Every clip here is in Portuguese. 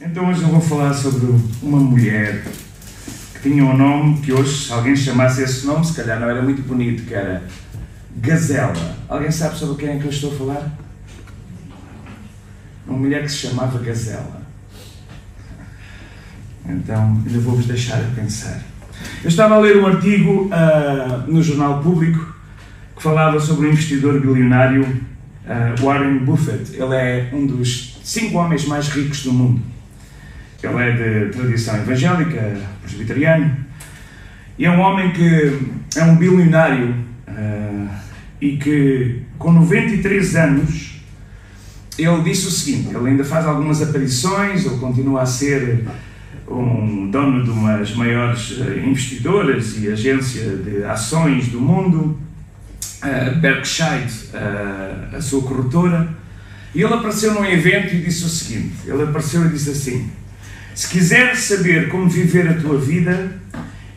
Então hoje eu vou falar sobre uma mulher que tinha um nome que hoje, se alguém chamasse esse nome, se calhar não era muito bonito, que era Gazela. Alguém sabe sobre quem é que eu estou a falar? Uma mulher que se chamava Gazela. Então, ainda vou-vos deixar a pensar. Eu estava a ler um artigo no Jornal Público que falava sobre o investidor bilionário Warren Buffett. Ele é um dos 5 homens mais ricos do mundo. Ele é de tradição evangélica, presbiteriano, e é um homem que é um bilionário e que, com 93 anos, ele disse o seguinte: ele ainda faz algumas aparições, ele continua a ser um dono de umas maiores investidoras e agência de ações do mundo, Berkshire, a sua corretora, e ele apareceu num evento e disse o seguinte, ele apareceu e disse assim: se quiseres saber como viver a tua vida,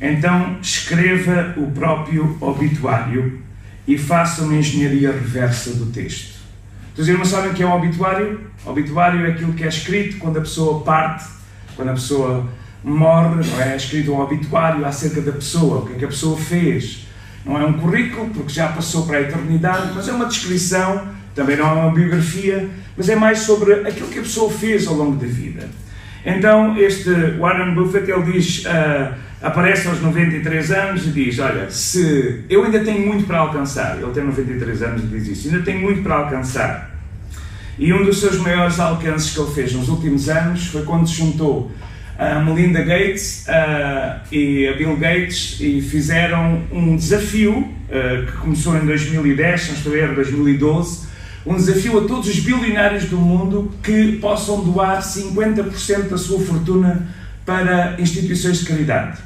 então escreva o próprio obituário e faça uma engenharia reversa do texto. Os irmãos sabem o que é um obituário? Obituário é aquilo que é escrito quando a pessoa parte, quando a pessoa morre, não é escrito um obituário acerca da pessoa, o que é que a pessoa fez. Não é um currículo, porque já passou para a eternidade, mas é uma descrição, também não é uma biografia, mas é mais sobre aquilo que a pessoa fez ao longo da vida. Então, este Warren Buffett, ele diz, aparece aos 93 anos e diz, olha, se eu ainda tenho muito para alcançar, ele tem 93 anos e diz isso, ainda tenho muito para alcançar. E um dos seus maiores alcances que ele fez nos últimos anos foi quando se juntou a Melinda Gates e a Bill Gates e fizeram um desafio que começou em 2010, se não estou a erro, 2012, um desafio a todos os bilionários do mundo que possam doar 50% da sua fortuna para instituições de caridade.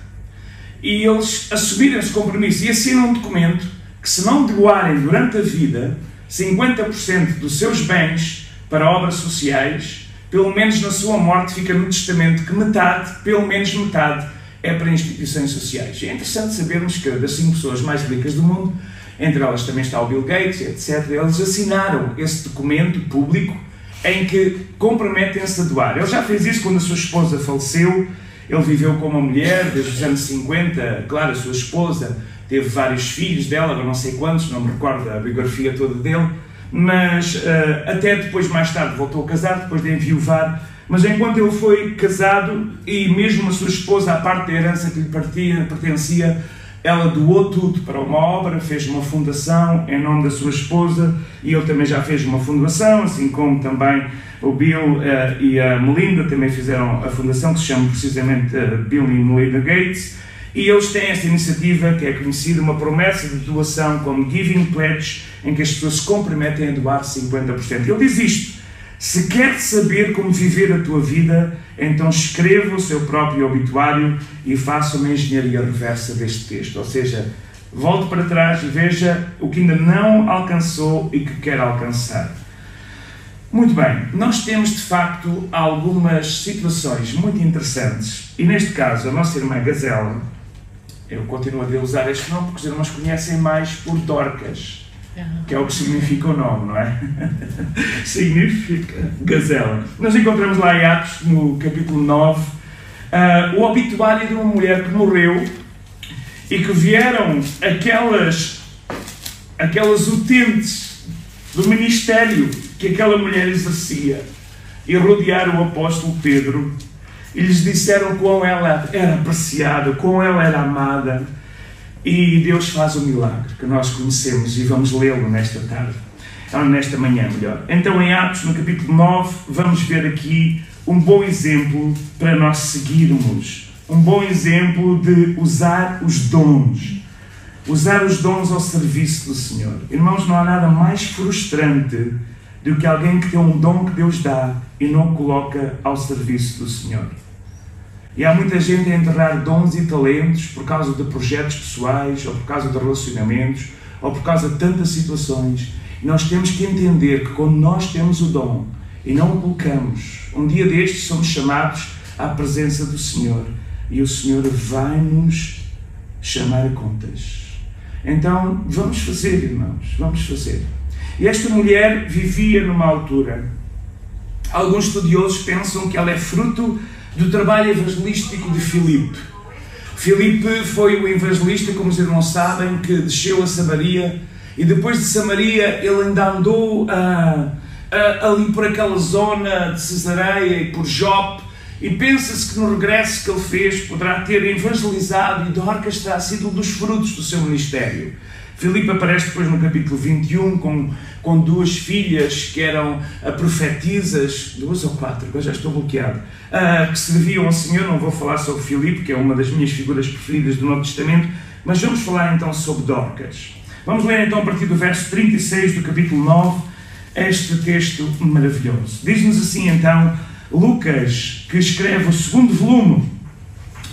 E eles assumiram esse compromisso e assinam um documento que, se não doarem durante a vida 50% dos seus bens para obras sociais, pelo menos na sua morte fica no testamento que metade, pelo menos metade, é para instituições sociais. É interessante sabermos que das 5 pessoas mais ricas do mundo, entre elas também está o Bill Gates, etc., eles assinaram esse documento público em que comprometem-se a doar. Ele já fez isso quando a sua esposa faleceu, ele viveu com uma mulher desde os anos 50, claro, a sua esposa teve vários filhos dela, não sei quantos, não me recordo a biografia toda dele, mas até depois, mais tarde, voltou a casar, depois de enviuvar, mas enquanto ele foi casado, e mesmo a sua esposa, a parte da herança que lhe pertencia, ela doou tudo para uma obra, fez uma fundação em nome da sua esposa, e ele também já fez uma fundação, assim como também o Bill e a Melinda também fizeram a fundação, que se chama precisamente Bill e Melinda Gates, e eles têm esta iniciativa que é conhecida, uma promessa de doação como Giving Pledge, em que as pessoas se comprometem a doar 50%. Ele diz isto: se queres saber como viver a tua vida, então escreva o seu próprio obituário e faça uma engenharia reversa deste texto. Ou seja, volte para trás e veja o que ainda não alcançou e que quer alcançar. Muito bem, nós temos de facto algumas situações muito interessantes, e neste caso a nossa irmã Gazela, eu continuo a usar este nome porque os irmãos conhecem mais por Dorcas, que é o que significa o nome, não é? Significa Gazela. Nós encontramos lá em Atos, no capítulo 9, o obituário de uma mulher que morreu e que vieram aquelas utentes do ministério que aquela mulher exercia e rodearam o apóstolo Pedro e lhes disseram quão ela era apreciada, quão ela era amada. E Deus faz o milagre que nós conhecemos e vamos lê-lo nesta tarde, ou nesta manhã melhor. Então em Atos, no capítulo 9, vamos ver aqui um bom exemplo para nós seguirmos. Um bom exemplo de usar os dons. Usar os dons ao serviço do Senhor. Irmãos, não há nada mais frustrante do que alguém que tem um dom que Deus dá e não o coloca ao serviço do Senhor. E há muita gente a enterrar dons e talentos por causa de projetos pessoais, ou por causa de relacionamentos, ou por causa de tantas situações. E nós temos que entender que quando nós temos o dom e não o colocamos, um dia destes somos chamados à presença do Senhor. E o Senhor vai nos chamar a contas. Então, vamos fazer, irmãos, vamos fazer. E esta mulher vivia numa altura Alguns estudiosos pensam que ela é fruto do trabalho evangelístico de Filipe. Filipe foi o evangelista, como os irmãos sabem, que desceu a Samaria, e depois de Samaria ele ainda andou ali por aquela zona de Cesareia e por Jope, e pensa-se que no regresso que ele fez poderá ter evangelizado, e Dorcas terá sido um dos frutos do seu ministério. Filipe aparece depois no capítulo 21 com duas filhas que eram profetisas, 2 ou 4, agora já estou bloqueado, que serviam ao Senhor. Não vou falar sobre Filipe, que é uma das minhas figuras preferidas do Novo Testamento, mas vamos falar então sobre Dorcas. Vamos ler então a partir do verso 36 do capítulo 9, este texto maravilhoso. Diz-nos assim então Lucas, que escreve o segundo volume.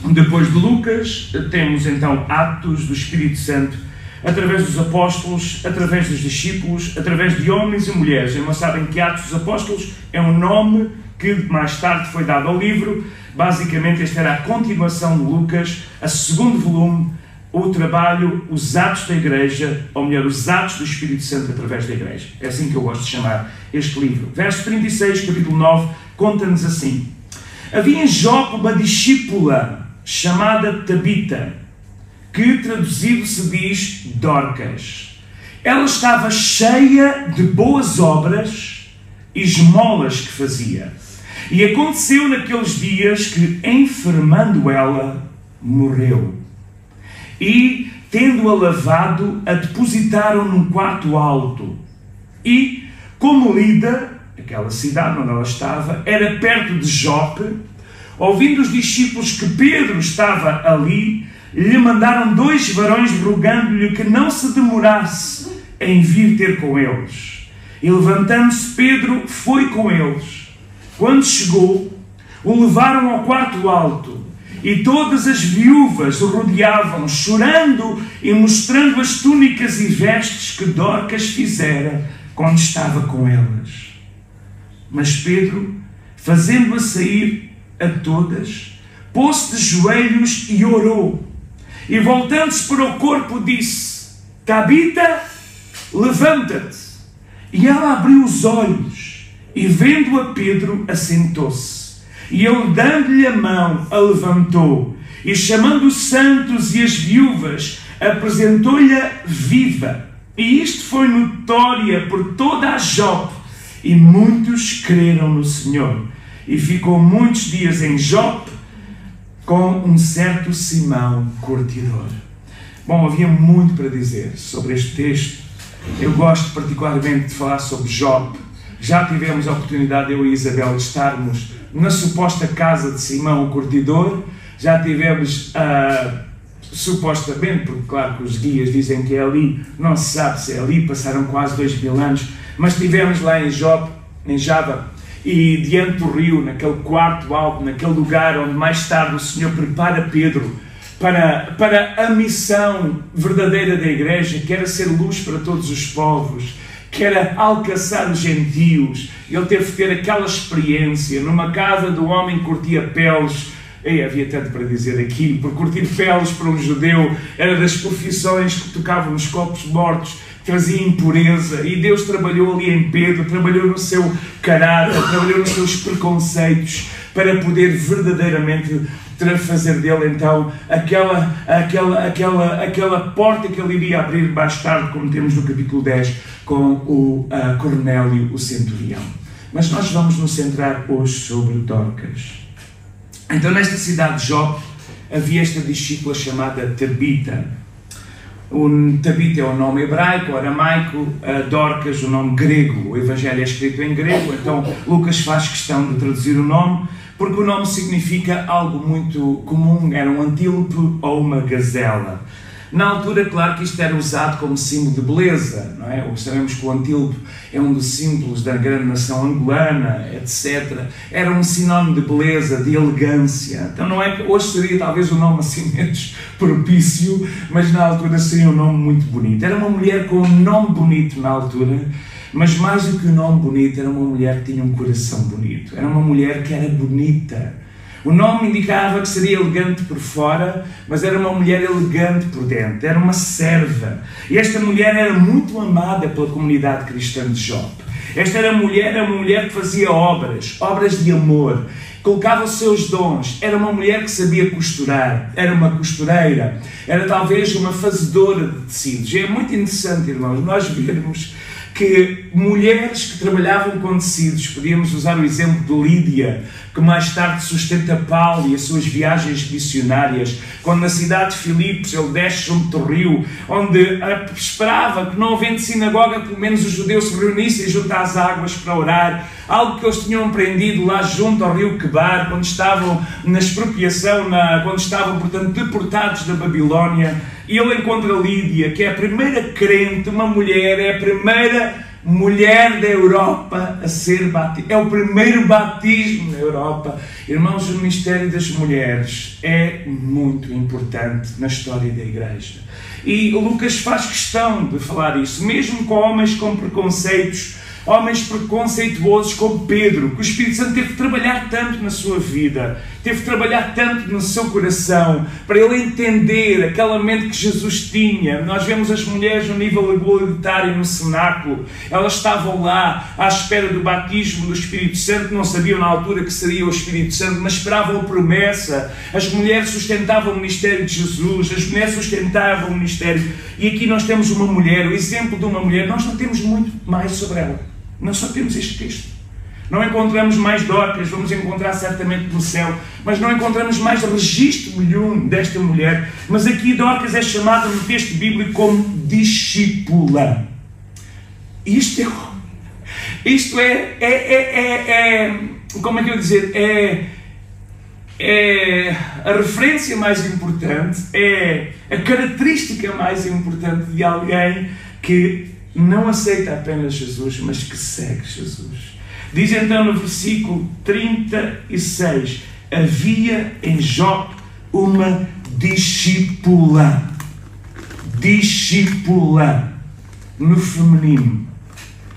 Depois de Lucas temos então Atos do Espírito Santo, através dos apóstolos, através dos discípulos, através de homens e mulheres. Irmãos, sabem que Atos dos Apóstolos é um nome que mais tarde foi dado ao livro. Basicamente esta era a continuação de Lucas, a segundo volume, o trabalho, os Atos da Igreja, ou melhor, os Atos do Espírito Santo através da Igreja. É assim que eu gosto de chamar este livro. Verso 36, capítulo 9, conta-nos assim: havia em Jope uma discípula chamada Tabita, que traduzido se diz Dorcas. Ela estava cheia de boas obras e esmolas que fazia. E aconteceu naqueles dias que, enfermando ela, morreu. E, tendo-a lavado, a depositaram num quarto alto. E, como Lida, aquela cidade onde ela estava, era perto de Jope, ouvindo os discípulos que Pedro estava ali, lhe mandaram 2 varões rogando-lhe que não se demorasse em vir ter com eles. E levantando-se Pedro foi com eles. Quando chegou, o levaram ao quarto alto, e todas as viúvas o rodeavam, chorando e mostrando as túnicas e vestes que Dorcas fizera quando estava com elas. Mas Pedro, fazendo-a sair a todas, pôs-se de joelhos e orou. E voltando-se para o corpo disse: Tabita, levanta-te. E ela abriu os olhos e, vendo a Pedro, assentou-se. E ele, dando-lhe a mão, a levantou. E chamando os santos e as viúvas, apresentou-lhe viva. E isto foi notória por toda a Jope. E muitos creram no Senhor. E ficou muitos dias em Jope com um certo Simão curtidor. Bom, havia muito para dizer sobre este texto. Eu gosto particularmente de falar sobre Jope. Já tivemos a oportunidade, eu e Isabel, de estarmos na suposta casa de Simão o curtidor. Já tivemos, supostamente, porque claro que os guias dizem que é ali, não se sabe se é ali, passaram quase 2000 anos, mas estivemos lá em Jope, em Java, e diante do rio, naquele quarto alto, naquele lugar onde mais tarde o Senhor prepara Pedro para a missão verdadeira da Igreja, que era ser luz para todos os povos, que era alcançar os gentios. Ele teve que ter aquela experiência numa casa do homem que curtia peles. Havia tanto para dizer aqui, porque curtir peles para um judeu era das profissões que tocavam nos corpos mortos, trazia impureza, e Deus trabalhou ali em Pedro, trabalhou no seu caráter, trabalhou nos seus preconceitos, para poder verdadeiramente fazer dele então aquela porta que ele iria abrir mais tarde, como temos no capítulo 10, com o Cornélio, o centurião. Mas nós vamos nos centrar hoje sobre Dorcas. Então, nesta cidade de Jope, havia esta discípula chamada Tabita. Tabita é o nome hebraico, ou aramaico, Dorcas o nome grego. O Evangelho é escrito em grego, então Lucas faz questão de traduzir o nome, porque o nome significa algo muito comum, era um antílope ou uma gazela. Na altura, claro que isto era usado como símbolo de beleza, não é? Sabemos que o antílope é um dos símbolos da grande nação angolana, etc. Era um sinónimo de beleza, de elegância. Então não é que hoje seria talvez um nome assim menos propício, mas na altura seria um nome muito bonito. Era uma mulher com um nome bonito na altura, mas mais do que um nome bonito, era uma mulher que tinha um coração bonito. Era uma mulher que era bonita. O nome indicava que seria elegante por fora, mas era uma mulher elegante por dentro, era uma serva. E esta mulher era muito amada pela comunidade cristã de Jope. Esta era uma mulher que fazia obras de amor, colocava os seus dons, era uma mulher que sabia costurar, era uma costureira, era talvez uma fazedora de tecidos. E é muito interessante, irmãos, nós vermos que mulheres que trabalhavam com tecidos, podíamos usar o exemplo de Lídia, que mais tarde sustenta Paulo e as suas viagens missionárias, quando na cidade de Filipos ele desce junto do rio, onde esperava que, não havendo sinagoga, pelo menos os judeus se reunissem junto às águas para orar, algo que eles tinham aprendido lá junto ao rio Quebar, quando estavam na expropriação, quando estavam, portanto, deportados da Babilónia. E ele encontra Lídia, que é a primeira crente, uma mulher, é a primeira mulher da Europa a ser batizada. É o primeiro batismo na Europa. Irmãos, o ministério das mulheres é muito importante na história da Igreja. E Lucas faz questão de falar isso, mesmo com homens com preconceitos, homens preconceituosos como Pedro, que o Espírito Santo teve de trabalhar tanto na sua vida, teve de trabalhar tanto no seu coração, para ele entender aquela mente que Jesus tinha. Nós vemos as mulheres no nível igualitário no cenáculo, elas estavam lá à espera do batismo do Espírito Santo, não sabiam na altura que seria o Espírito Santo, mas esperavam a promessa. As mulheres sustentavam o ministério de Jesus, as mulheres sustentavam o ministério. E aqui nós temos uma mulher, o exemplo de uma mulher. Nós não temos muito mais sobre ela. Nós só temos este texto. Não encontramos mais Dorcas, vamos encontrar certamente no céu, mas não encontramos mais registro nenhum desta mulher. Mas aqui Dorcas é chamada no texto bíblico como discípula. Isto é como é que eu dizer? É a referência mais importante, é a característica mais importante de alguém que não aceita apenas Jesus, mas que segue Jesus. Diz então no versículo 36, havia em Jope uma discípula. Discípula, no feminino.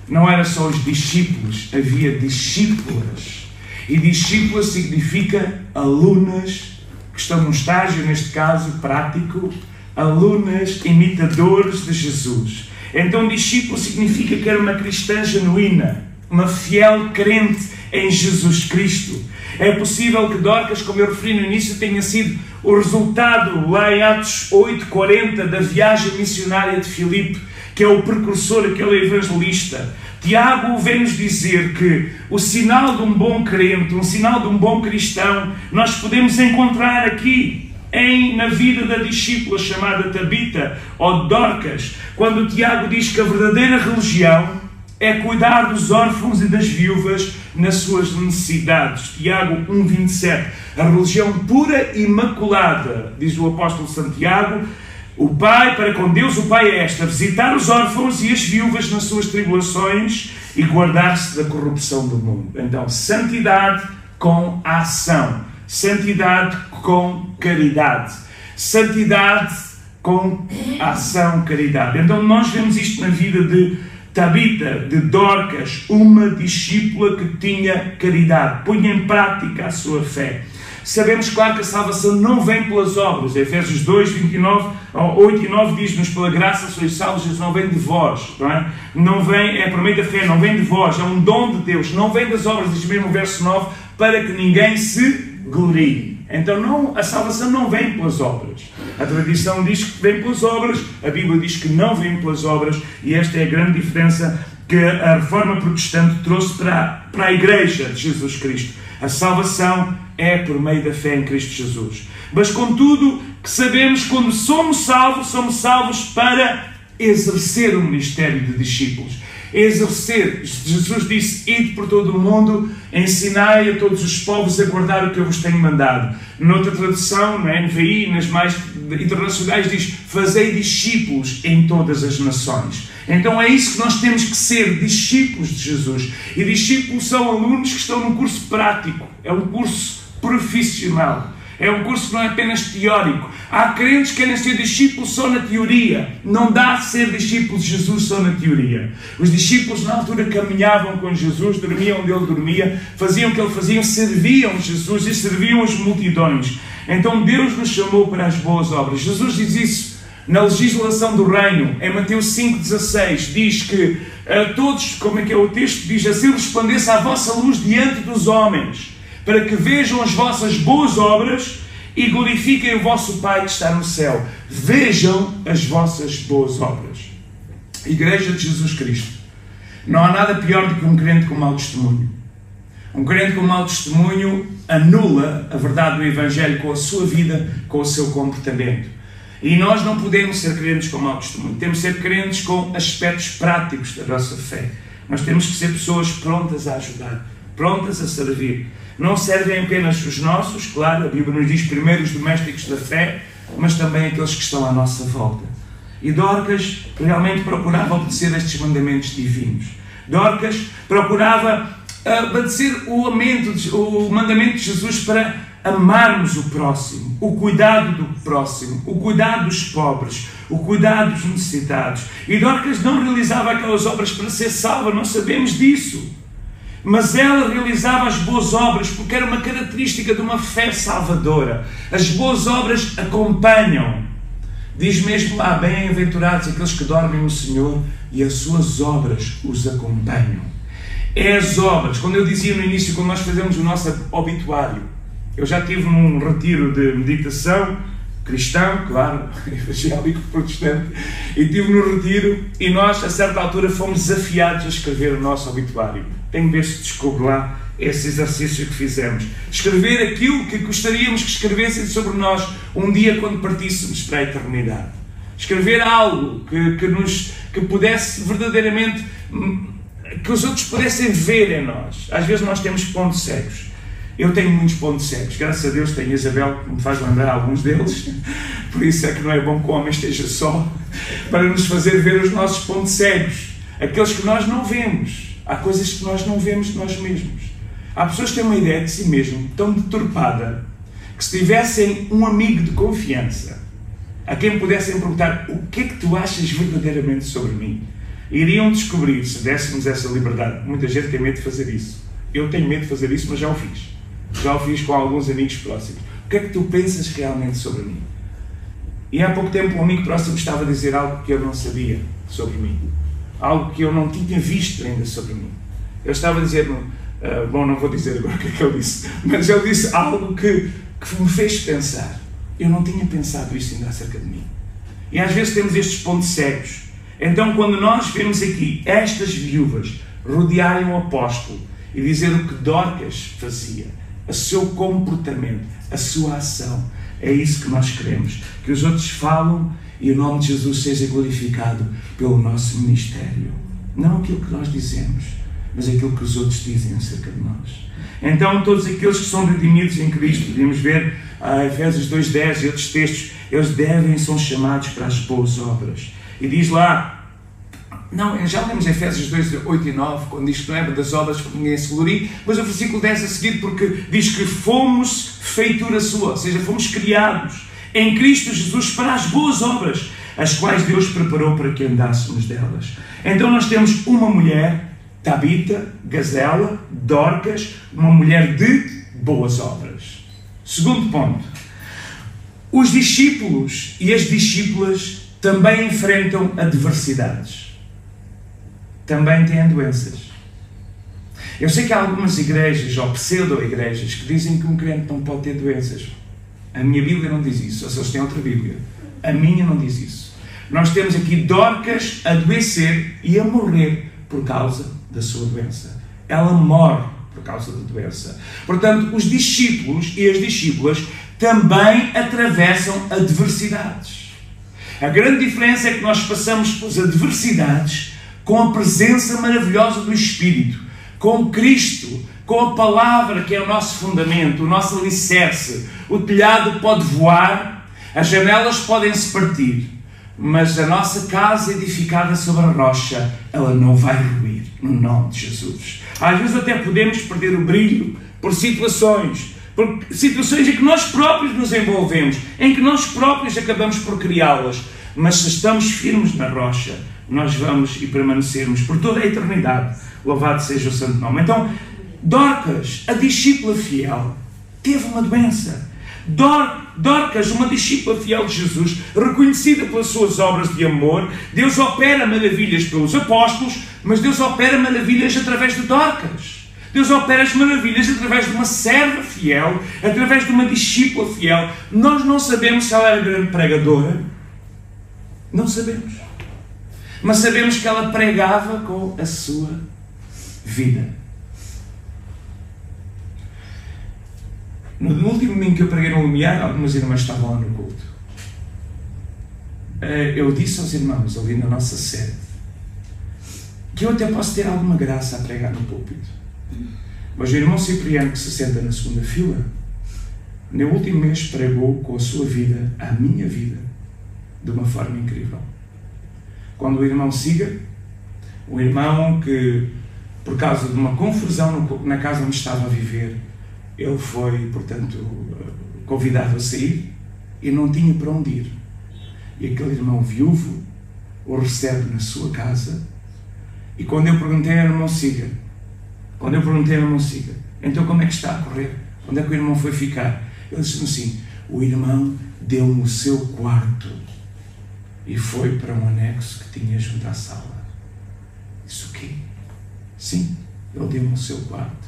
Não era só os discípulos, havia discípulas. E discípula significa alunas, que estão num estágio, neste caso, prático, alunas imitadores de Jesus. Então discípulo significa que era uma cristã genuína, uma fiel crente em Jesus Cristo. É possível que Dorcas, como eu referi no início, tenha sido o resultado, lá em Atos 8:40, da viagem missionária de Filipe, que é o precursor, aquele evangelista. Tiago vem-nos dizer que o sinal de um bom crente, um sinal de um bom cristão, nós podemos encontrar aqui, na vida da discípula chamada Tabita ou Dorcas, quando Tiago diz que a verdadeira religião é cuidar dos órfãos e das viúvas nas suas necessidades. Tiago 1:27. A religião pura e imaculada, diz o apóstolo Santiago, o Pai, para com Deus o Pai é esta: visitar os órfãos e as viúvas nas suas tribulações e guardar-se da corrupção do mundo. Então, santidade com ação. Santidade com caridade. Santidade com ação, caridade. Então nós vemos isto na vida de Tabita, de Dorcas, uma discípula que tinha caridade, punha em prática a sua fé. Sabemos, claro, que a salvação não vem pelas obras. Efésios 2:8 e 9 diz-nos: pela graça sois salvos, isso não vem de vós, não é? Não vem, é por meio da fé, não vem de vós, é um dom de Deus, não vem das obras, diz mesmo o verso 9, para que ninguém se glorie. Então a salvação não vem pelas obras. A tradição diz que vem pelas obras, a Bíblia diz que não vem pelas obras, e esta é a grande diferença que a Reforma Protestante trouxe para a Igreja de Jesus Cristo. A salvação é por meio da fé em Cristo Jesus. Mas contudo, que sabemos que quando somos salvos para exercer o ministério de discípulos. Exercer. Jesus disse: ide por todo o mundo, ensinai a todos os povos a guardar o que eu vos tenho mandado. Noutra tradução, na NVI, nas mais internacionais, diz: fazei discípulos em todas as nações. Então é isso que nós temos que ser, discípulos de Jesus. E discípulos são alunos que estão num curso prático, é um curso profissional. É um curso que não é apenas teórico. Há crentes que querem ser discípulos só na teoria. Não dá a ser discípulos de Jesus só na teoria. Os discípulos na altura caminhavam com Jesus, dormiam onde ele dormia, faziam o que ele fazia, serviam Jesus e serviam as multidões. Então Deus nos chamou para as boas obras. Jesus diz isso Na legislação do reino, em Mateus 5,16, diz que a todos, como é que é o texto? Diz assim: resplandeça a vossa luz diante dos homens, para que vejam as vossas boas obras e glorifiquem o vosso Pai que está no céu. Vejam as vossas boas obras. Igreja de Jesus Cristo. Não há nada pior do que um crente com mau testemunho. Um crente com mau testemunho anula a verdade do Evangelho com a sua vida, com o seu comportamento. E nós não podemos ser crentes com mau testemunho. Temos de ser crentes com aspectos práticos da nossa fé. Nós temos que ser pessoas prontas a ajudar, prontas a servir. Não servem apenas os nossos, claro, a Bíblia nos diz primeiro os domésticos da fé, mas também aqueles que estão à nossa volta. E Dorcas realmente procurava obedecer estes mandamentos divinos. Dorcas procurava obedecer o mandamento de Jesus para amarmos o próximo, o cuidado do próximo, o cuidado dos pobres, o cuidado dos necessitados. E Dorcas não realizava aquelas obras para ser salva, nós sabemos disso. Mas ela realizava as boas obras porque era uma característica de uma fé salvadora. As boas obras acompanham. Diz mesmo lá: bem-aventurados aqueles que dormem no Senhor e as suas obras os acompanham. É as obras. Quando eu dizia no início, quando nós fazemos o nosso obituário, eu já estive num retiro de meditação cristão, claro, evangélico, protestante, e estive no retiro e nós, a certa altura, fomos desafiados a escrever o nosso obituário. Tenho de ver se descubro lá esse exercício que fizemos. Escrever aquilo que gostaríamos que escrevessem sobre nós um dia quando partíssemos para a eternidade. Escrever algo que pudesse verdadeiramente, que os outros pudessem ver em nós. Às vezes nós temos pontos cegos. Eu tenho muitos pontos cegos. Graças a Deus tenho a Isabel que me faz lembrar alguns deles. Por isso é que não é bom que o homem esteja só, para nos fazer ver os nossos pontos cegos. Aqueles que nós não vemos. Há coisas que nós não vemos de nós mesmos. Há pessoas que têm uma ideia de si mesmo tão deturpada que, se tivessem um amigo de confiança a quem pudessem perguntar: o que é que tu achas verdadeiramente sobre mim? Iriam descobrir, se dessemos essa liberdade. Muita gente tem medo de fazer isso. Eu tenho medo de fazer isso, mas já o fiz. Já o fiz com alguns amigos próximos. O que é que tu pensas realmente sobre mim? E há pouco tempo um amigo próximo estava a dizer algo que eu não sabia sobre mim. Algo que eu não tinha visto ainda sobre mim. Ele estava a dizer, bom, não vou dizer agora o que é que ele disse, mas ele disse algo que me fez pensar. Eu não tinha pensado isso ainda acerca de mim. E às vezes temos estes pontos cegos. Então, quando nós vemos aqui estas viúvas rodearem o apóstolo e dizer o que Dorcas fazia, o seu comportamento, a sua ação, é isso que nós queremos. Que os outros falam e o nome de Jesus seja glorificado pelo nosso ministério. Não aquilo que nós dizemos, mas aquilo que os outros dizem acerca de nós. Então, todos aqueles que são redimidos em Cristo, podemos ver Efésios 2:10 e outros textos, eles são chamados para as boas obras. E diz lá, não, já lemos Efésios 2:8 e 9, quando diz que não é das obras que ninguém se glorie, mas o versículo 10 a seguir, porque diz que fomos feitura sua, ou seja, fomos criados em Cristo Jesus para as boas obras, as quais Deus preparou para que andássemos delas. Então nós temos uma mulher, Tabita, Gazela, Dorcas, uma mulher de boas obras. Segundo ponto, os discípulos e as discípulas também enfrentam adversidades. Também têm doenças. Eu sei que há algumas igrejas, ou pseudo-igrejas, que dizem que um crente não pode ter doenças. A minha Bíblia não diz isso, ou seja, eles têm outra Bíblia. A minha não diz isso. Nós temos aqui Dorcas a adoecer e a morrer por causa da sua doença. Ela morre por causa da doença. Portanto, os discípulos e as discípulas também atravessam adversidades. A grande diferença é que nós passamos pelas adversidades com a presença maravilhosa do Espírito, com Cristo, com a palavra que é o nosso fundamento, o nosso alicerce. O telhado pode voar, as janelas podem se partir, mas a nossa casa edificada sobre a rocha, ela não vai ruir, no nome de Jesus. Às vezes até podemos perder o brilho por situações em que nós próprios nos envolvemos, em que nós próprios acabamos por criá-las, mas se estamos firmes na rocha, nós vamos e permanecermos por toda a eternidade. Louvado seja o santo nome. Então, Dorcas, a discípula fiel, teve uma doença. Dorcas, uma discípula fiel de Jesus, reconhecida pelas suas obras de amor. Deus opera maravilhas pelos apóstolos, mas Deus opera maravilhas através de Dorcas. Deus opera as maravilhas através de uma serva fiel, através de uma discípula fiel. Nós não sabemos se ela era grande pregadora. Não sabemos. Mas sabemos que ela pregava com a sua vida. No último domingo que eu preguei no Lumiar, algumas irmãs estavam lá no culto. Eu disse aos irmãos ali na nossa sede que eu até posso ter alguma graça a pregar no púlpito. Mas o irmão Cipriano, que se senta na segunda fila, no último mês pregou com a sua vida, a minha vida, de uma forma incrível. Quando o irmão Siga, o irmão que, por causa de uma confusão na casa onde estava a viver, ele foi, portanto, convidado a sair e não tinha para onde ir. E aquele irmão viúvo o recebe na sua casa. E quando eu perguntei ao irmão Siga, então como é que está a correr? Onde é que o irmão foi ficar? Ele disse assim: o irmão deu-me o seu quarto e foi para um anexo que tinha junto à sala. Disse o quê? Sim, ele deu-me o seu quarto.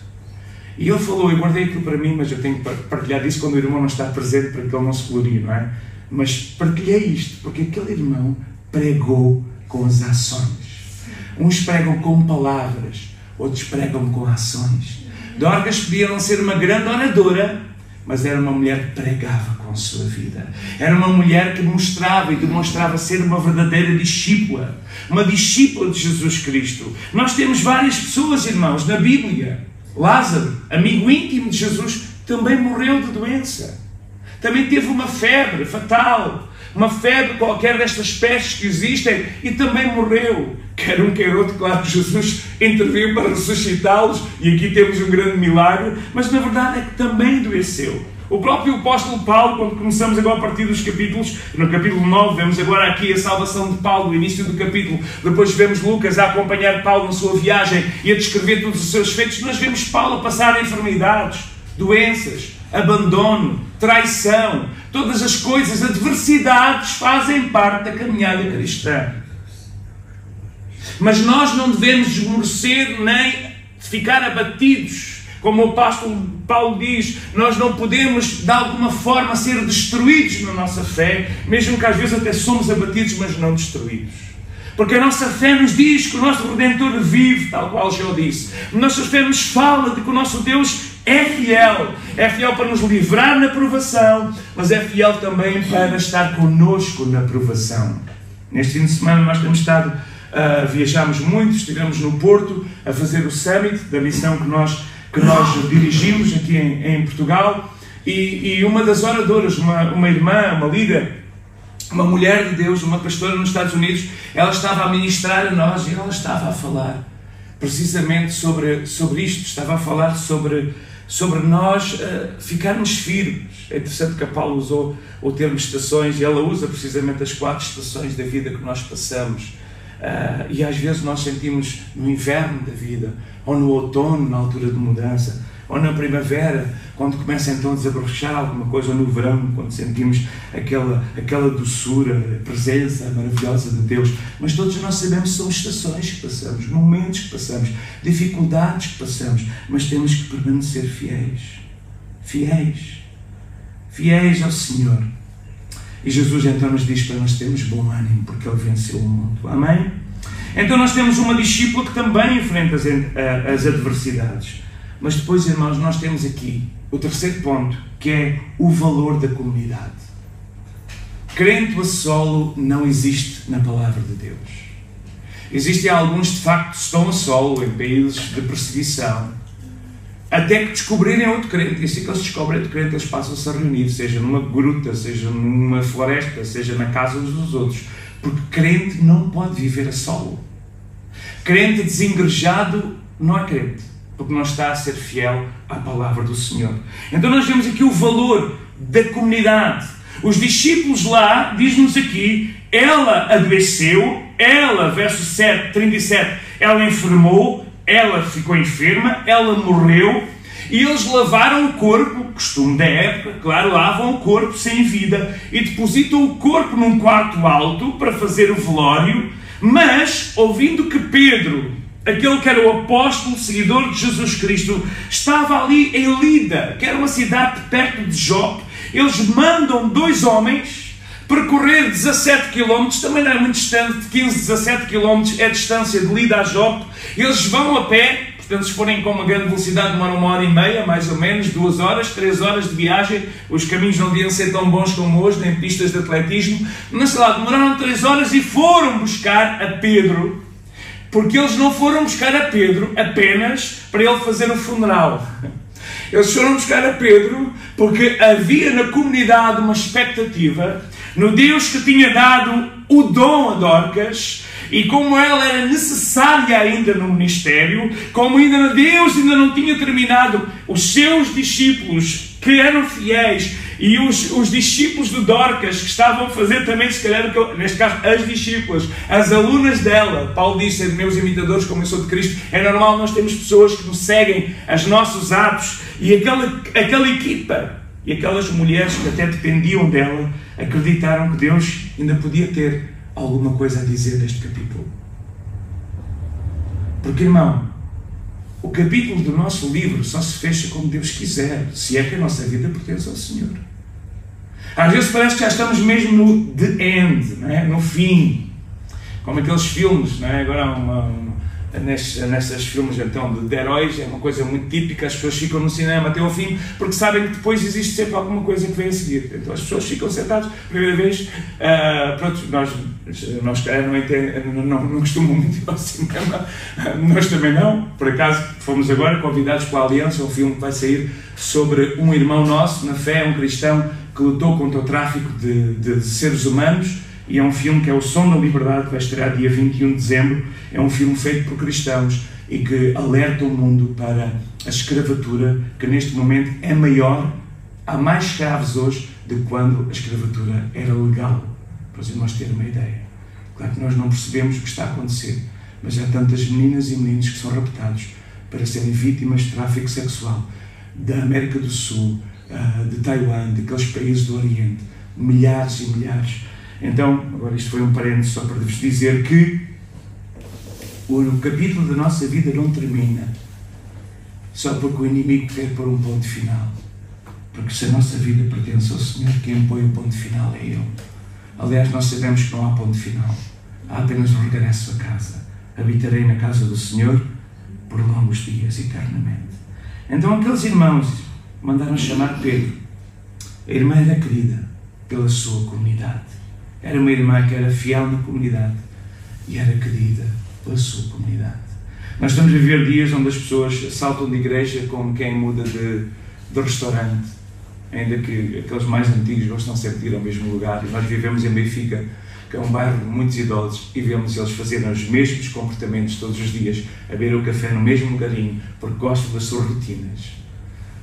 E ele falou, eu guardei aquilo para mim, mas eu tenho que partilhar isso quando o irmão não está presente para que ele não se glorie, não é? Mas partilhei isto, porque aquele irmão pregou com as ações. Uns pregam com palavras, outros pregam com ações. Dorcas podia não ser uma grande oradora, mas era uma mulher que pregava com a sua vida. Era uma mulher que mostrava e demonstrava ser uma verdadeira discípula. Uma discípula de Jesus Cristo. Nós temos várias pessoas, irmãos, na Bíblia. Lázaro, amigo íntimo de Jesus, também morreu de doença. Também teve uma febre fatal. Uma febre qualquer destas pestes que existem e também morreu. Quer um, quer outro, claro que Jesus interveio para ressuscitá-los e aqui temos um grande milagre, mas na verdade é que também adoeceu. O próprio apóstolo Paulo, quando começamos agora a partir dos capítulos, no capítulo 9, vemos agora aqui a salvação de Paulo, o início do capítulo, depois vemos Lucas a acompanhar Paulo na sua viagem e a descrever todos os seus feitos, nós vemos Paulo a passar enfermidades, doenças, abandono, traição, todas as coisas, adversidades fazem parte da caminhada cristã. Mas nós não devemos esmorecer nem ficar abatidos. Como o apóstolo Paulo diz, nós não podemos de alguma forma ser destruídos na nossa fé, mesmo que às vezes até somos abatidos, mas não destruídos. Porque a nossa fé nos diz que o nosso Redentor vive, tal qual já disse. A nossa fé nos fala de que o nosso Deus é fiel para nos livrar na provação, mas é fiel também para estar connosco na provação. Neste fim de semana nós temos estado, viajámos muito, estivemos no Porto a fazer o Summit da missão que nós dirigimos aqui em Portugal, e uma das oradoras, uma irmã, uma líder, uma mulher de Deus, uma pastora nos Estados Unidos, ela estava a ministrar a nós e ela estava a falar precisamente sobre isto, estava a falar sobre nós ficarmos firmes. É interessante que a Paulo usou o termo estações e ela usa precisamente as 4 estações da vida que nós passamos. E às vezes nós sentimos no inverno da vida, ou no outono, na altura de mudança, ou na primavera, quando começa então a desabrochar alguma coisa, ou no verão, quando sentimos aquela doçura, a presença maravilhosa de Deus. Mas todos nós sabemos que são estações que passamos, momentos que passamos, dificuldades que passamos, mas temos que permanecer fiéis ao Senhor. E Jesus então nos diz para nós termos bom ânimo, porque Ele venceu o mundo. Amém? Então nós temos uma discípula que também enfrenta as adversidades. Mas depois, irmãos, nós temos aqui o terceiro ponto, que é o valor da comunidade. Crente a solo não existe na palavra de Deus. Existem alguns, de facto, que estão a solo em países de perseguição, até que descobrirem outro crente. E assim que eles descobrem outro crente, eles passam-se a reunir, seja numa gruta, seja numa floresta, seja na casa uns dos outros. Porque crente não pode viver a solo. Crente desengrejado não é crente, porque não está a ser fiel à palavra do Senhor. Então nós vemos aqui o valor da comunidade. Os discípulos lá, diz-nos aqui, ela adoeceu, verso 37, ela enfermou, ela ficou enferma, ela morreu, e eles lavaram o corpo, costume da época, claro, lavam o corpo sem vida e depositam o corpo num quarto alto para fazer o velório, mas, ouvindo que Pedro, aquele que era o apóstolo, seguidor de Jesus Cristo, estava ali em Lida, que era uma cidade perto de Jope, eles mandam 2 homens percorrer 17 km, também não é muito distante, de 15, 17 km é a distância de Lida a Jope, eles vão a pé. Portanto, se forem com uma grande velocidade, demoram 1h30, mais ou menos, 2 horas, 3 horas de viagem. Os caminhos não deviam ser tão bons como hoje, nem pistas de atletismo. Mas, sei lá, demoraram 3 horas e foram buscar a Pedro. Porque eles não foram buscar a Pedro apenas para ele fazer o funeral. Eles foram buscar a Pedro porque havia na comunidade uma expectativa no Deus que tinha dado o dom a Dorcas. E como ela era necessária ainda no ministério, como ainda Deus ainda não tinha terminado, os seus discípulos que eram fiéis e os discípulos de Dorcas que estavam a fazer também, se calhar, neste caso, as discípulas, as alunas dela. Paulo disse, meus imitadores como eu sou de Cristo. É normal nós termos pessoas que nos seguem os nossos atos e aquela equipa e aquelas mulheres que até dependiam dela acreditaram que Deus ainda podia ter alguma coisa a dizer deste capítulo. Porque, irmão, o capítulo do nosso livro só se fecha como Deus quiser, se é que a nossa vida pertence ao Senhor. Às vezes parece que já estamos mesmo no the end, não é? No fim, como aqueles filmes, não é? Agora nesses filmes então de heróis é uma coisa muito típica, as pessoas ficam no cinema até ao fim porque sabem que depois existe sempre alguma coisa que vem a seguir, então as pessoas ficam sentadas primeira vez. Pronto, nós não costumamos muito ir ao cinema, nós também não, por acaso fomos agora convidados pela Aliança, um filme que vai sair sobre um irmão nosso na fé, um cristão que lutou contra o tráfico de seres humanos. E é um filme que é O Som da Liberdade, que vai estrear dia 21 de dezembro. É um filme feito por cristãos e que alerta o mundo para a escravatura, que neste momento é maior. Há mais escravos hoje do que quando a escravatura era legal. Para os irmãos terem uma ideia. Claro que nós não percebemos o que está a acontecer, mas há tantas meninas e meninos que são raptados para serem vítimas de tráfico sexual da América do Sul, de Taiwan, daqueles países do Oriente. Milhares e milhares. Então, agora isto foi um parênteses só para vos dizer que o capítulo da nossa vida não termina só porque o inimigo quer pôr um ponto final. Porque se a nossa vida pertence ao Senhor, quem põe o ponto final é Ele. Aliás, nós sabemos que não há ponto final. Há apenas um regresso a casa. Habitarei na casa do Senhor por longos dias, eternamente. Então aqueles irmãos mandaram chamar Pedro. A irmã era querida pela sua comunidade. Era uma irmã que era fiel na comunidade e era querida pela sua comunidade. Nós estamos a viver dias onde as pessoas saltam de igreja como quem muda de restaurante, ainda que aqueles mais antigos gostam sempre de ir ao mesmo lugar. E nós vivemos em Benfica, que é um bairro de muitos idosos, e vemos eles fazerem os mesmos comportamentos todos os dias, a beber o café no mesmo lugarinho, porque gostam das suas rotinas.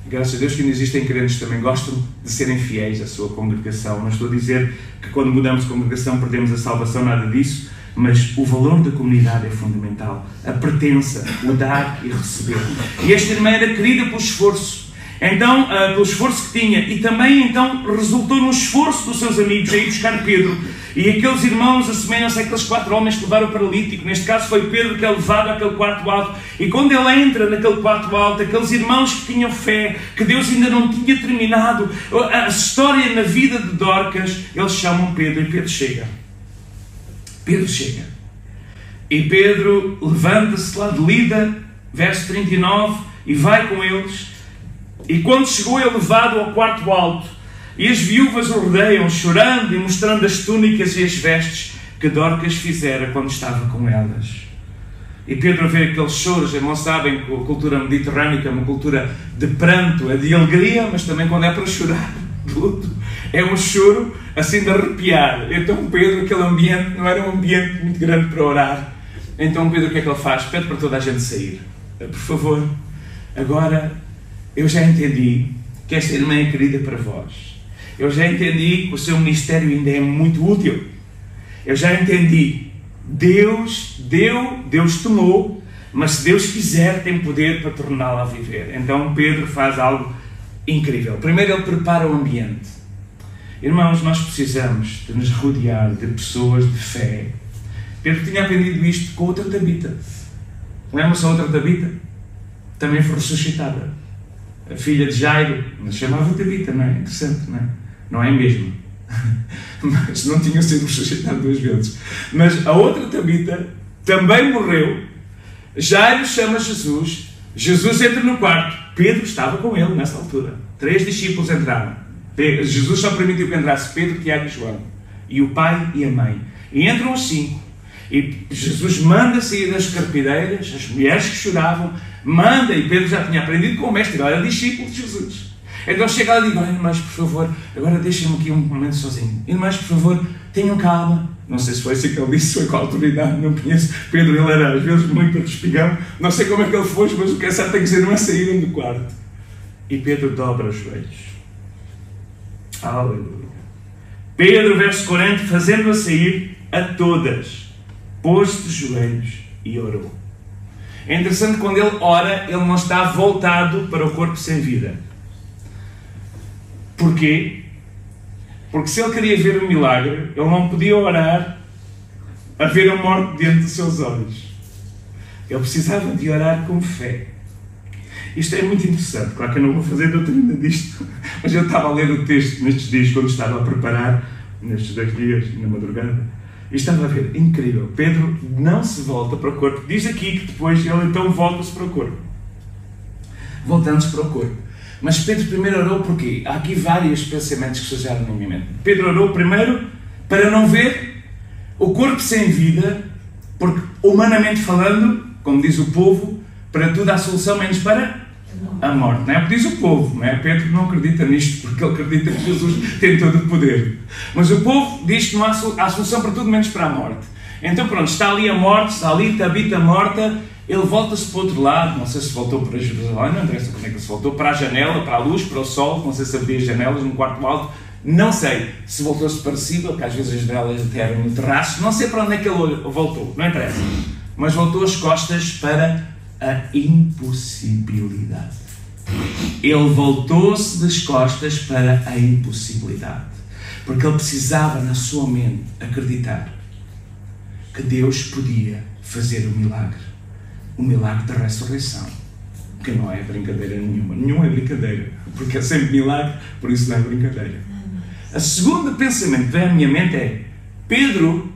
Graças a Deus que ainda existem crentes que também gostam de serem fiéis à sua congregação. Não estou a dizer que quando mudamos de congregação perdemos a salvação, nada disso, mas o valor da comunidade é fundamental. A pertença, o dar e receber. E esta irmã era querida pelo esforço. Então, pelo esforço que tinha, e também então resultou no esforço dos seus amigos a ir buscar Pedro. E aqueles irmãos assemelham-se àqueles 4 homens que levaram o paralítico. Neste caso foi Pedro que é levado àquele quarto alto. E quando ele entra naquele quarto alto, aqueles irmãos que tinham fé, que Deus ainda não tinha terminado a história na vida de Dorcas, eles chamam Pedro e Pedro chega. Pedro chega. E Pedro levanta-se lá de Lida, verso 39, e vai com eles. E quando chegou, é levado ao quarto alto. E as viúvas o rodeiam, chorando e mostrando as túnicas e as vestes que Dorcas fizera quando estava com elas. E Pedro vê aqueles choros, irmãos sabem que a cultura mediterrânea é uma cultura de pranto, é de alegria, mas também quando é para chorar, tudo é um choro assim de arrepiar. Então Pedro, aquele ambiente, não era um ambiente muito grande para orar. Então Pedro, o que é que ele faz? Pede para toda a gente sair. Por favor, agora eu já entendi que esta irmã é querida para vós. Eu já entendi que o seu ministério ainda é muito útil. Eu já entendi. Deus tomou mas se Deus quiser, tem poder para torná-la a viver. Então Pedro faz algo incrível. Primeiro, ele prepara o ambiente. Irmãos, nós precisamos de nos rodear de pessoas de fé. Pedro tinha aprendido isto com outra Tabita. Lembra-se a outra Tabita? Também foi ressuscitada. A filha de Jairo, mas chamava Tabita, não é? Interessante, não é? Não é mesmo? Mas não tinha sido ressuscitada 2 vezes. Mas a outra Tabita também morreu. Jairo chama Jesus. Jesus entra no quarto. Pedro estava com ele nessa altura. 3 discípulos entraram. Jesus só permitiu que entrasse Pedro, Tiago e João. E o pai e a mãe. E entram os 5. E Jesus manda sair das carpideiras, as mulheres que choravam, manda, e Pedro já tinha aprendido com o mestre, era discípulo de Jesus. Então chega lá e diz: olha, irmãos, por favor, agora deixem-me aqui um momento sozinho. Irmãos, por favor, tenham calma. Não sei se foi assim que ele disse, foi com a autoridade, não conheço. Pedro, ele era às vezes muito respigão, não sei como é que ele foi, mas o que é certo é que dizer, não é saírem do quarto. E Pedro dobra os joelhos. Aleluia. Pedro, verso 40, fazendo-a sair a todas, pôs-se de joelhos e orou. É interessante, quando ele ora, ele não está voltado para o corpo sem vida. Porquê? Porque se ele queria ver um milagre, ele não podia orar a ver a morte diante dos seus olhos. Ele precisava de orar com fé. Isto é muito interessante. Claro que eu não vou fazer doutrina disto, mas eu estava a ler o texto nestes dias, quando estava a preparar, nestes 2 dias, na madrugada, e estava a ver, incrível, Pedro não se volta para o corpo. Diz aqui que depois ele então volta-se para o corpo. Voltando-se para o corpo. Mas Pedro primeiro orou porquê? Há aqui vários pensamentos que surgiram na minha mente. Pedro orou primeiro para não ver o corpo sem vida, porque humanamente falando, como diz o povo, para tudo há solução menos para a morte. Não é o que diz o povo, não é? Pedro não acredita nisto, porque ele acredita que Jesus tem todo o poder. Mas o povo diz que não há solução para tudo menos para a morte. Então pronto, está ali a morte, está ali Tabita morta, ele volta-se para o outro lado, não sei se voltou para Jerusalém, não interessa como é que ele se voltou, para a janela, para a luz, para o sol, não sei se havia janelas no quarto alto, não sei se voltou-se para cima, porque às vezes as janelas até eram no terraço, não sei para onde é que ele voltou, não interessa. Mas voltou as costas para a impossibilidade. Ele voltou-se das costas para a impossibilidade. Porque ele precisava, na sua mente, acreditar que Deus podia fazer o milagre da ressurreição. Que não é brincadeira nenhuma. Nenhum é brincadeira. Porque é sempre milagre, por isso não é brincadeira. A segunda pensamento que vem à minha mente é: Pedro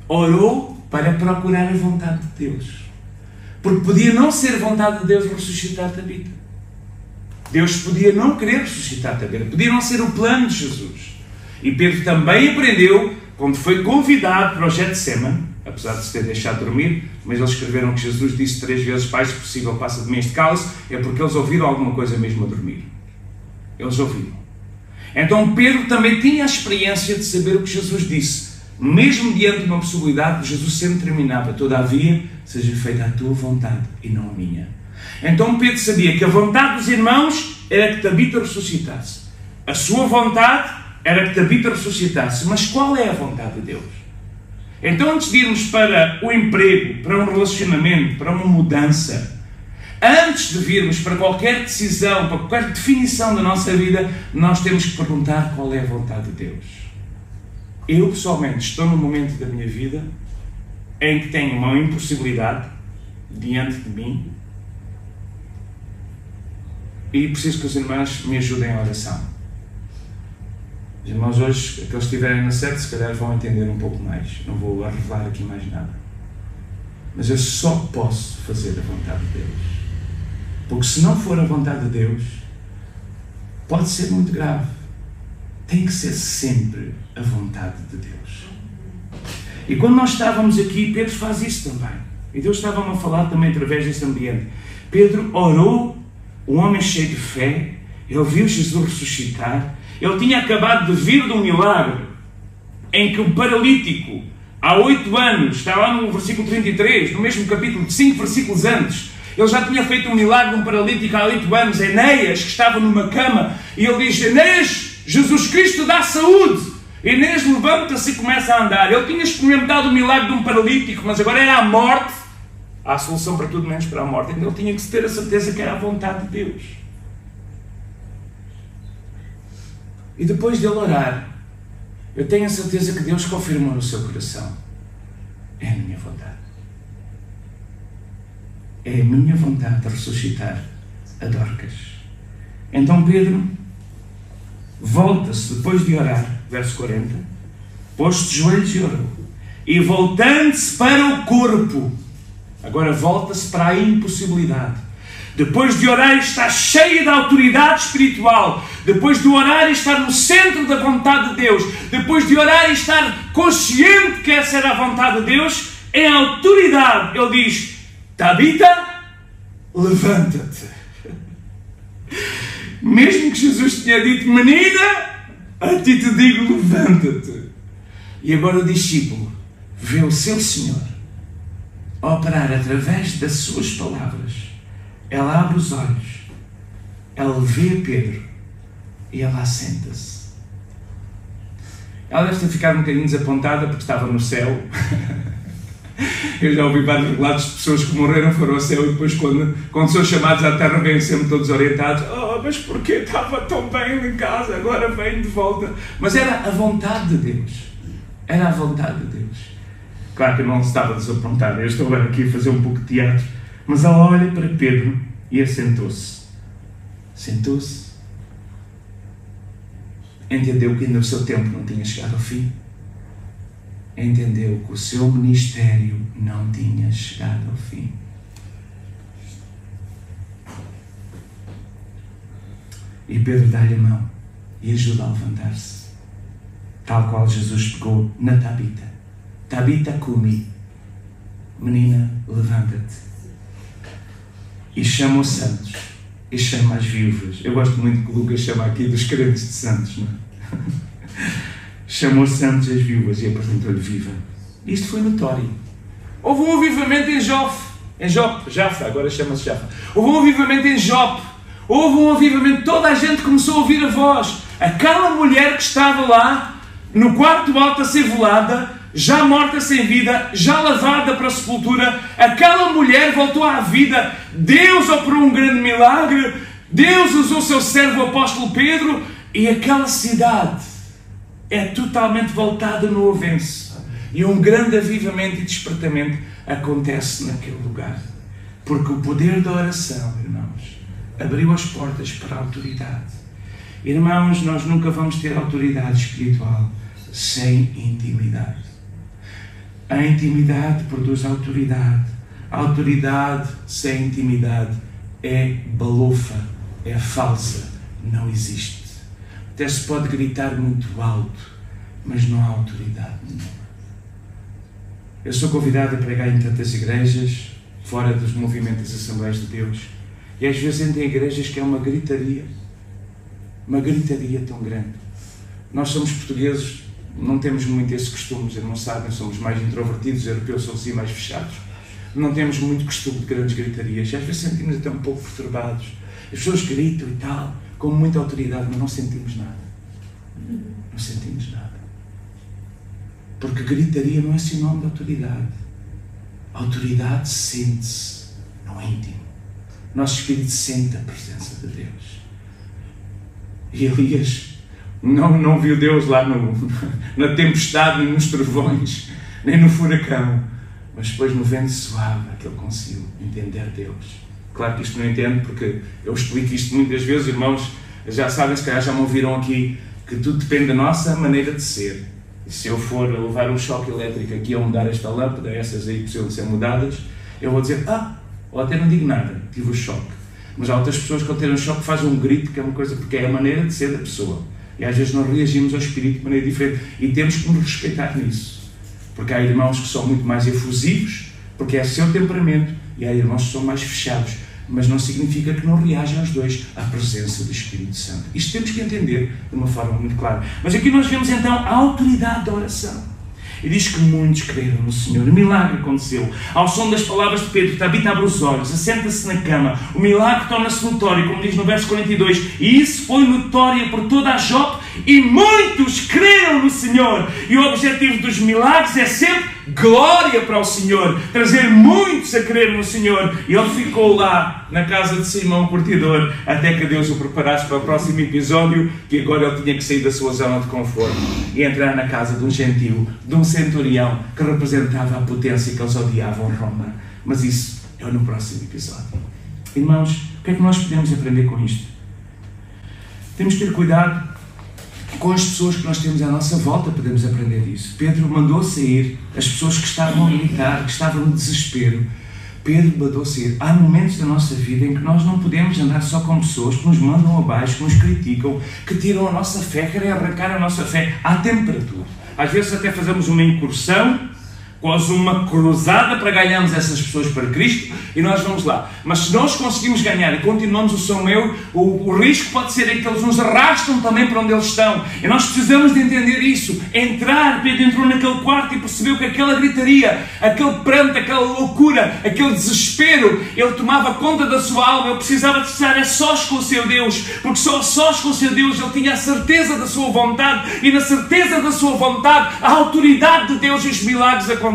orou para procurar a vontade de Deus. Porque podia não ser vontade de Deus ressuscitar Tabita. Deus podia não querer ressuscitar Tabita. Podia não ser o plano de Jesus. E Pedro também aprendeu, quando foi convidado para o Getsemane, apesar de se ter deixado dormir, mas eles escreveram que Jesus disse 3 vezes: Pai, se possível, passa de mim este cálice, é porque eles ouviram alguma coisa mesmo a dormir. Eles ouviram. Então Pedro também tinha a experiência de saber o que Jesus disse. Mesmo diante de uma possibilidade, Jesus sempre terminava: todavia, seja feita a tua vontade e não a minha. Então Pedro sabia que a vontade dos irmãos era que Tabita ressuscitasse. A sua vontade era que Tabita ressuscitasse. Mas qual é a vontade de Deus? Então, antes de irmos para o emprego, para um relacionamento, para uma mudança, antes de virmos para qualquer decisão, para qualquer definição da nossa vida, nós temos que perguntar qual é a vontade de Deus. Eu, pessoalmente, estou num momento da minha vida em que tenho uma impossibilidade diante de mim e preciso que os irmãos me ajudem em oração. Os irmãos hoje, aqueles que estiverem na sede, se calhar vão entender um pouco mais. Não vou revelar aqui mais nada. Mas eu só posso fazer a vontade de Deus. Porque se não for a vontade de Deus, pode ser muito grave. Tem que ser sempre a vontade de Deus. E quando nós estávamos aqui, Pedro faz isso também. E Deus estava-me a falar também através desse ambiente. Pedro orou, um homem cheio de fé, ele viu Jesus ressuscitar. Ele tinha acabado de vir de um milagre em que o paralítico, há 8 anos, está lá no versículo 33, no mesmo capítulo, 5 versículos antes, ele já tinha feito um milagre de um paralítico há 8 anos, Enéas, que estava numa cama, e ele diz: Enéas, Jesus Cristo dá saúde. Enéas levanta-se e começa a andar. Ele tinha experimentado o milagre de um paralítico, mas agora era a morte Há solução para tudo menos para a morte. Então ele tinha que ter a certeza que era a vontade de Deus. E depois de ele orar, eu tenho a certeza que Deus confirmou no seu coração: é a minha vontade. É a minha vontade de ressuscitar a Dorcas. Então Pedro volta-se depois de orar, verso 40, pôs-se de joelhos e orou. E voltando-se para o corpo, agora volta-se para a impossibilidade. Depois de orar e estar cheio da autoridade espiritual, depois de orar e estar no centro da vontade de Deus, depois de orar e estar consciente que essa era a vontade de Deus, em autoridade, ele diz: Tabita, levanta-te. Mesmo que Jesus tinha dito: menina, a ti te digo, levanta-te. E agora o discípulo vê o seu Senhor operar através das suas palavras. Ela abre os olhos, ela vê Pedro e ela assenta-se. Ela deve ter ficado um bocadinho desapontada porque estava no céu. Eu já ouvi vários relatos de pessoas que morreram, foram ao céu e depois, quando são chamados à terra, vêm sempre todos orientados. Oh, mas porquê estava tão bem em casa, agora venho de volta? Mas era a vontade de Deus. Era a vontade de Deus. Claro que eu não estava desapontada. Eu estou aqui a fazer um pouco de teatro. Mas ela olha para Pedro e assentou-se. Sentou-se. Entendeu que ainda o seu tempo não tinha chegado ao fim. Entendeu que o seu ministério não tinha chegado ao fim. E Pedro dá-lhe a mão e ajuda a levantar-se. Tal qual Jesus pegou na Tabita. Tabita cumi. Menina, levanta-te. E chama os santos. E chama as viúvas. Eu gosto muito que Lucas chama aqui dos crentes de santos, não é? Chamou os santos e as viúvas e apresentou-lhe viva. Isto foi notório. Houve um avivamento em Jope, agora chama-se Jaffa. Houve um avivamento em Jope. Houve um avivamento, toda a gente começou a ouvir a voz. Aquela mulher que estava lá, no quarto alto a ser velada, já morta sem vida, já lavada para a sepultura, aquela mulher voltou à vida. Deus operou um grande milagre. Deus usou o seu servo, o apóstolo Pedro, e aquela cidade é totalmente voltada no avesso. E um grande avivamento e despertamento acontece naquele lugar. Porque o poder da oração, irmãos, abriu as portas para a autoridade. Irmãos, nós nunca vamos ter autoridade espiritual sem intimidade. A intimidade produz autoridade. A autoridade sem intimidade é balofa, é falsa, não existe. Até se pode gritar muito alto, mas não há autoridade nenhuma. Eu sou convidado a pregar em tantas igrejas, fora dos movimentos das Assembleias de Deus, e às vezes entro em igrejas que é uma gritaria tão grande. Nós somos portugueses, não temos muito esse costume, os irmãos sabem, somos mais introvertidos, os europeus são assim mais fechados. Não temos muito costume de grandes gritarias, e às vezes sentimos até um pouco perturbados. As pessoas gritam e tal, com muita autoridade, mas não sentimos nada. Não sentimos nada. Porque gritaria não é sinónimo de autoridade. A autoridade sente-se no íntimo. Nosso espírito sente a presença de Deus. E Elias não viu Deus lá na tempestade, nem nos trovões, nem no furacão. Mas depois no vento suave é que ele conseguiu entender Deus. Claro que isto não entendo, porque eu explico isto muitas vezes, irmãos, já sabem, se calhar já me ouviram aqui, que tudo depende da nossa maneira de ser. E se eu for levar um choque elétrico aqui a mudar esta lâmpada, essas aí precisam de ser mudadas, eu vou dizer, ou até não digo nada, tive o choque. Mas há outras pessoas que ao ter um choque fazem um grito, que é uma coisa, porque é a maneira de ser da pessoa. E às vezes nós reagimos ao espírito de maneira diferente. E temos que nos respeitar nisso. Porque há irmãos que são muito mais efusivos, porque é o seu temperamento, e há irmãos que são mais fechados. Mas não significa que não reajam os dois à presença do Espírito Santo. Isto temos que entender de uma forma muito clara. Mas aqui nós vemos então a autoridade da oração. E diz que muitos creram no Senhor. O milagre aconteceu. Ao som das palavras de Pedro, Tabita abre os olhos, assenta-se na cama. O milagre torna-se notório, como diz no verso 42. E isso foi notório por toda a Jope e muitos creram no Senhor. E o objetivo dos milagres é sempre glória para o Senhor, trazer muitos a crer no Senhor. E ele ficou lá na casa de Simão Curtidor até que Deus o preparasse para o próximo episódio, que agora ele tinha que sair da sua zona de conforto e entrar na casa de um gentil, de um centurião que representava a potência que eles odiavam Roma. Mas isso é no próximo episódio. Irmãos, o que é que nós podemos aprender com isto? Temos que ter cuidado com as pessoas que nós temos à nossa volta, podemos aprender disso. Pedro mandou sair as pessoas que estavam a gritar, que estavam no desespero. Pedro mandou sair. Há momentos da nossa vida em que nós não podemos andar só com pessoas que nos mandam abaixo, que nos criticam, que tiram a nossa fé, querem arrancar a nossa fé. Há tempo para tudo. Às vezes até fazemos uma incursão, quase uma cruzada para ganharmos essas pessoas para Cristo, e nós vamos lá. Mas se nós conseguimos ganhar e continuamos o seu meio, o risco pode ser que eles nos arrastam também para onde eles estão. E nós precisamos de entender isso. Pedro entrou naquele quarto e percebeu que aquela gritaria, aquele pranto, aquela loucura, aquele desespero, ele tomava conta da sua alma. Ele precisava de estar a sós com o seu Deus, porque só a sós com o seu Deus ele tinha a certeza da sua vontade, e na certeza da sua vontade, a autoridade de Deus e os milagres acontecem.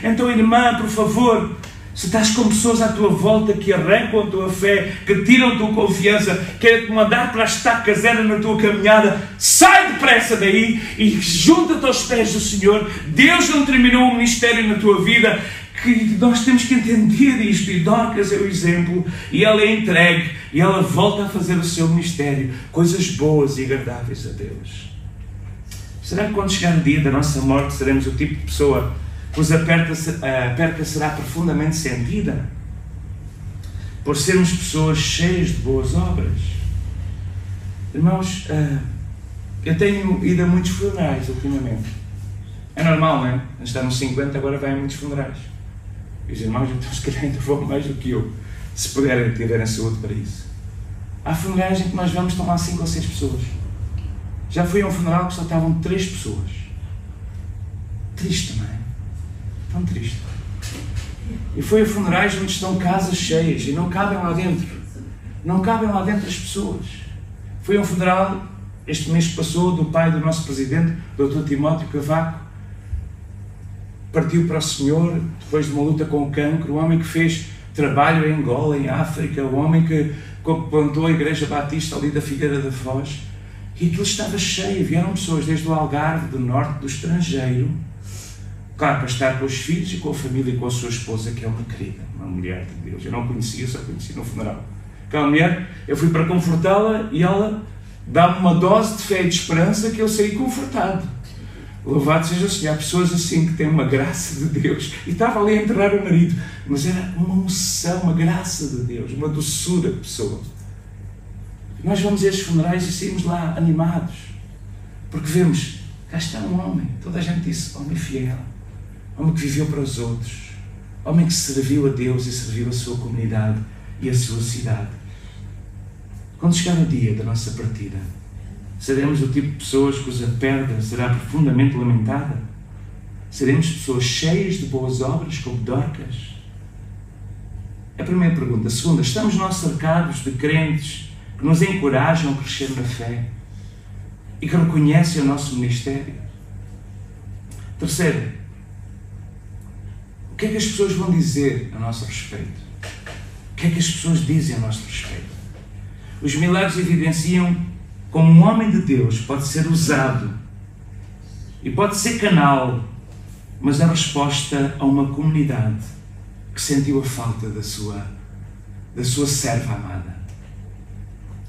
Então, irmã, por favor, se estás com pessoas à tua volta que arrancam a tua fé, que tiram a tua confiança, querem te mandar para a estaca zero na tua caminhada, sai depressa daí e junta-te aos pés do Senhor. Deus não terminou o ministério na tua vida, que nós temos que entender isto. E Dorcas é o exemplo, e ela é entregue, e ela volta a fazer o seu ministério, coisas boas e agradáveis a Deus. Será que quando chegar o dia da nossa morte seremos o tipo de pessoa pois a perca será profundamente sentida por sermos pessoas cheias de boas obras? Irmãos, eu tenho ido a muitos funerais ultimamente. É normal, não é? Está nos 50, agora vai a muitos funerais. E os irmãos, então, se calhar ainda vão mais do que eu, se puderem, tiverem saúde para isso. Há funerais em que nós vamos tomar 5 ou 6 pessoas. Já fui a um funeral que só estavam 3 pessoas. Triste, não é? Tão triste. E foi a funerais onde estão casas cheias e não cabem lá dentro. Não cabem lá dentro as pessoas. Foi um funeral, este mês que passou, do pai do nosso presidente, Dr. Timóteo Cavaco. Partiu para o Senhor depois de uma luta com o cancro. O homem que fez trabalho em Angola, em África. O homem que plantou a Igreja Batista ali da Figueira da Foz. E aquilo estava cheio. Vieram pessoas desde o Algarve, do norte, do estrangeiro. Claro, para estar com os filhos e com a família e com a sua esposa, que é uma querida, uma mulher de Deus. Eu não conhecia, só conheci no funeral. Aquela mulher, eu fui para confortá-la e ela dá-me uma dose de fé e de esperança que eu saí confortado. Louvado seja o Senhor. Há pessoas assim que têm uma graça de Deus. E estava ali a enterrar o marido, mas era uma unção, uma graça de Deus, uma doçura de pessoa. Nós vamos a estes funerais e saímos lá animados, porque vemos, cá está um homem. Toda a gente disse, homem fiel. Homem que viveu para os outros, homem que serviu a Deus e serviu a sua comunidade e a sua cidade. Quando chegar o dia da nossa partida, seremos o tipo de pessoas cuja perda será profundamente lamentada? Seremos pessoas cheias de boas obras, como Dorcas? É a primeira pergunta. A segunda, estamos nós cercados de crentes que nos encorajam a crescer na fé e que reconhecem o nosso ministério? Terceiro, o que é que as pessoas vão dizer a nosso respeito? O que é que as pessoas dizem a nosso respeito? Os milagres evidenciam como um homem de Deus pode ser usado e pode ser canal, mas a resposta a uma comunidade que sentiu a falta da sua serva amada.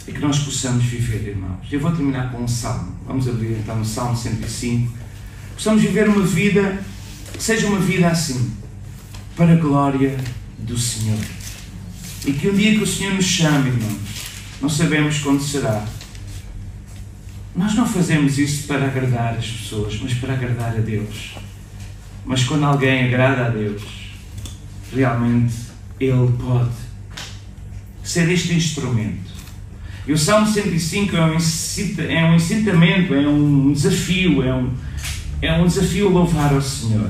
E que nós possamos viver, irmãos. Eu vou terminar com um salmo. Vamos abrir então no Salmo 105. Possamos viver uma vida que seja uma vida assim, para a glória do Senhor. E que um dia que o Senhor nos chame, irmãos, não sabemos quando será. Nós não fazemos isso para agradar as pessoas, mas para agradar a Deus. Mas quando alguém agrada a Deus, realmente Ele pode ser este instrumento. E o Salmo 105 é um incitamento, é um desafio, é um desafio a louvar ao Senhor.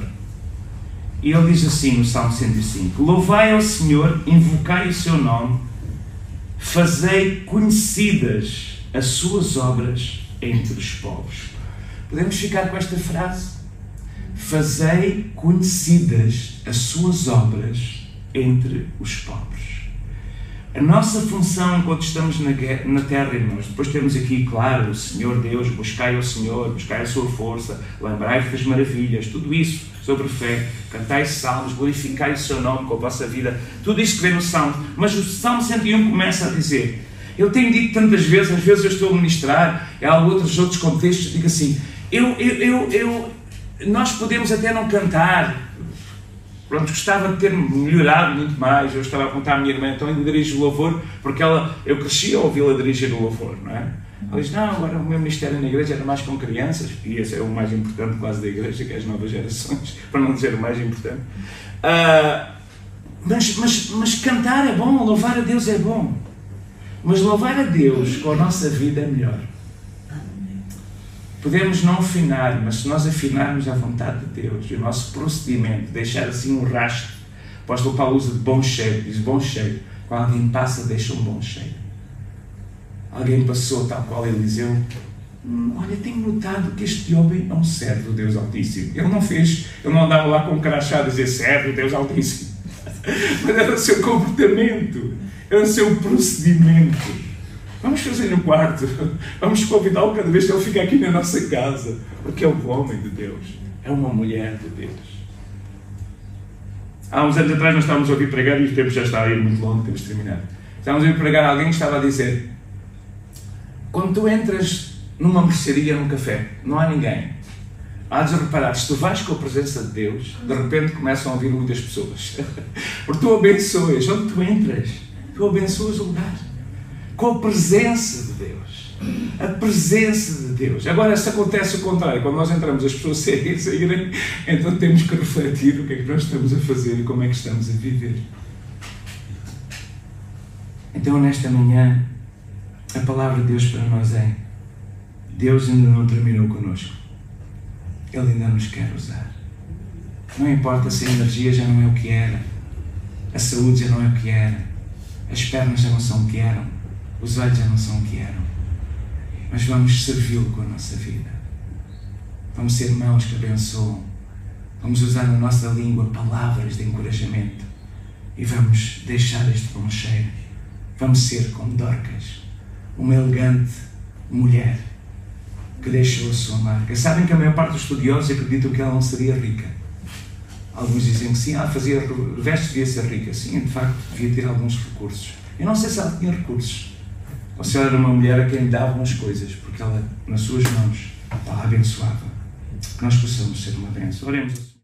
E ele diz assim no Salmo 105: louvai ao Senhor, invocai o seu nome, fazei conhecidas as suas obras entre os povos. Podemos ficar com esta frase? Fazei conhecidas as suas obras entre os pobres. A nossa função enquanto estamos na terra, irmãos, depois temos aqui, claro, o Senhor Deus, buscai ao Senhor, buscai a sua força, lembrai-vos das maravilhas, tudo isso sobre fé, cantai salmos, glorificai o seu nome com a vossa vida, tudo isto que vem no Salmo. Mas o Salmo 101 começa a dizer, eu tenho dito tantas vezes, às vezes eu estou a ministrar, há outros contextos, digo assim, nós podemos até não cantar, pronto, gostava de ter melhorado muito mais. Eu estava a contar à minha irmã, então eu dirijo o louvor, porque eu cresci a ouvi-la dirigir o louvor, não é? Ela diz, não, agora o meu ministério na igreja era mais com crianças, e esse é o mais importante quase da igreja, que é as novas gerações, para não dizer o mais importante. Mas cantar é bom, louvar a Deus é bom, mas louvar a Deus com a nossa vida é melhor. Podemos não afinar, mas se nós afinarmos a vontade de Deus e o nosso procedimento, deixar assim um rastro, o apóstolo Paulo usa de bom cheiro, diz bom cheiro, quando alguém passa deixa um bom cheiro. Alguém passou tal qual Eliseu, olha, tenho notado que este homem é um servo do Deus Altíssimo. Ele não andava lá com um crachá a dizer servo do Deus Altíssimo, mas era o seu comportamento, era o seu procedimento. Vamos fazer no quarto, vamos convidá-lo cada vez que ele fica aqui na nossa casa, porque é um homem de Deus, é uma mulher de Deus. Há uns anos atrás nós estávamos a ouvir pregar, e o tempo já está a ir muito longo, temos de terminar. Estávamos a ouvir pregar alguém que estava a dizer, quando tu entras numa mercearia, num café, não há ninguém. Há de reparar, se tu vais com a presença de Deus, de repente começam a ouvir muitas pessoas. Porque tu abençoas, onde tu entras, tu abençoas o lugar. Com a presença de Deus. A presença de Deus. Agora, se acontece o contrário, quando nós entramos, as pessoas saírem, então temos que refletir o que é que nós estamos a fazer e como é que estamos a viver. Então, nesta manhã, a palavra de Deus para nós é: Deus ainda não terminou connosco. Ele ainda nos quer usar. Não importa se a energia já não é o que era, a saúde já não é o que era, as pernas já não são o que eram, os olhos já não são o que eram, mas vamos servi-lo com a nossa vida. Vamos ser mãos que abençoam. Vamos usar na nossa língua palavras de encorajamento e vamos deixar este bom cheiro. Vamos ser como Dorcas, uma elegante mulher que deixou a sua marca. Sabem que a maior parte dos estudiosos acreditam que ela não seria rica. Alguns dizem que sim, ela fazia vestes, devia ser rica. Sim, de facto, devia ter alguns recursos. Eu não sei se ela tinha recursos, ou se ela era uma mulher a quem lhe davam as coisas, porque ela, nas suas mãos, ela abençoava. Que nós possamos ser uma bênção. Oremos.